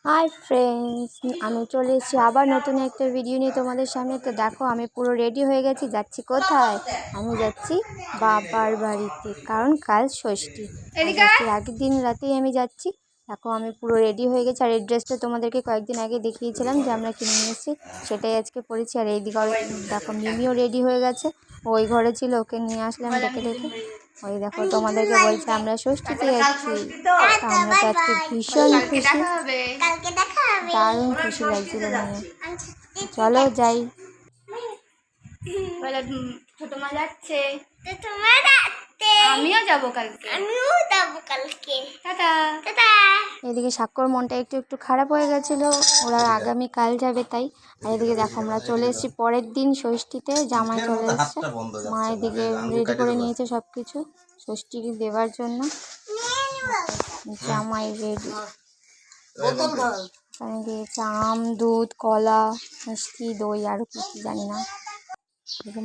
Hi friends, আমি চলে এসেছি আবার নতুন একটা ভিডিও নিয়ে তোমাদের সামনে। তো দেখো, আমি পুরো রেডি হয়ে গেছি। যাচ্ছি কোথায়? আমি যাচ্ছি বাবার বাড়িতে, কারণ কাল ষষ্ঠী। ষষ্ঠীর আগের দিন রাতেই আমি যাচ্ছি। দেখো, আমি পুরো রেডি হয়ে গেছি। আর এই ড্রেসটা তোমাদেরকে কয়েকদিন আগে দেখিয়েছিলাম যে আমরা কিনে নিয়ে এসেছি, সেটাই আজকে পরেছি। আর এইদিকে দেখো, মিমিও রেডি হয়ে গেছে। ওই ঘরে ছিল, ওকে নিয়ে আসলাম ডেকে ডেকে। ওই দেখো, তোমাদেরকে বলছে আমরা ষষ্ঠীতে যাচ্ছি। আমরা তো আজকে ভীষণ খুশি, দারুণ খুশি লাগছিল মনে। চলো যাই। ছোট মা যাচ্ছে, আমিও যাবো কালকে। টাটা। এদিকে স্বাক্ষর মনটা একটু একটু খারাপ হয়ে গেছিল, ওরা আগামী কাল যাবে তাই। আর এদিকে দেখো, আমরা চলে এসেছি পরের দিন ষষ্ঠীতে। জামাই চলে এসছে, মা এদিকে রেডি করে নিয়েছে সব কিছু ষষ্ঠী দেওয়ার জন্য। জামাই রেডি, এখানে দিয়েছে আম, দুধ, কলা, মিষ্টি, দই, আরও কি কি জানি না।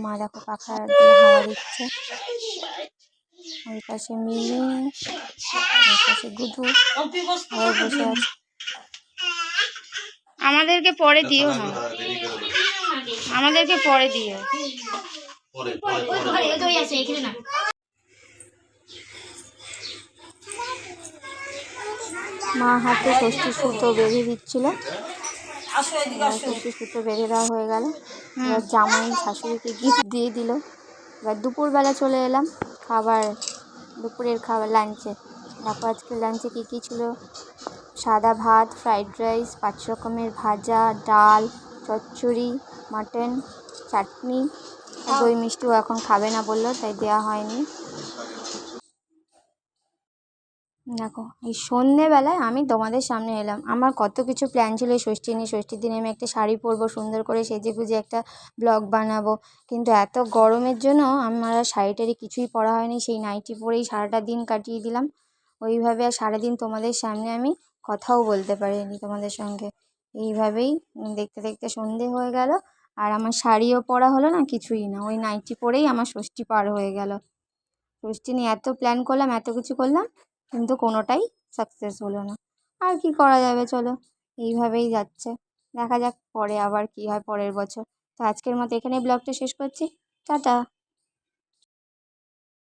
মা দেখো পাখা দিয়ে হাওয়া দিচ্ছে। ওই পাশে মিমি, ওই পাশে গুদু বসে আছে। আমাদেরকে পরে দিও না, আমাদেরকে পরে দিও। মা হাতে ষষ্ঠী সুতো বেঁধে দিচ্ছিল। ষষ্ঠী সুতো বেঁধে দেওয়া হয়ে গেল। এবার জামাই শাশুড়িকে গিফট দিয়ে দিল। এবার দুপুরবেলা চলে এলাম খাবার, দুপুরের খাবার লাঞ্চে। দেখো আজকে লাঞ্চে কী কী ছিল: সাদা ভাত, ফ্রাইড রাইস, 5 রকমের ভাজা, ডাল, চচ্চড়ি, মাটন, চাটনি, দই মিষ্টিও এখন খাবে না বললো, তাই দেওয়া হয়নি। দেখো, এই সন্ধেবেলায় আমি তোমাদের সামনে এলাম। আমার কত কিছু প্ল্যান ছিল এই ষষ্ঠী নিয়ে। ষষ্ঠীর দিনে আমি একটা শাড়ি পরবো, সুন্দর করে সেজে গুজে একটা ব্লগ বানাবো, কিন্তু এত গরমের জন্য আমার আর শাড়ি টাড়ি কিছুই পরা হয়নি। সেই নাইটি পরেই সারাটা দিন কাটিয়ে দিলাম। ওইভাবে আর সারাদিন তোমাদের সামনে আমি কথাও বলতে পারিনি তোমাদের সঙ্গে। এইভাবেই দেখতে দেখতে সন্ধে হয়ে গেল, আর আমার শাড়িও পরা হলো না, কিছুই না। ওই নাইটি পরেই আমার ষষ্ঠী পার হয়ে গেল। ষষ্ঠী নিয়ে এত প্ল্যান করলাম, এত কিছু করলাম, কিন্তু কোনোটাই সাকসেস হলো না। আর কি করা যাবে, চলো এইভাবেই যাচ্ছে। দেখা যাক পরে আবার কি হয় পরের বছর। তো আজকের মতো এখানেই ব্লগটা শেষ করছি। টাটা।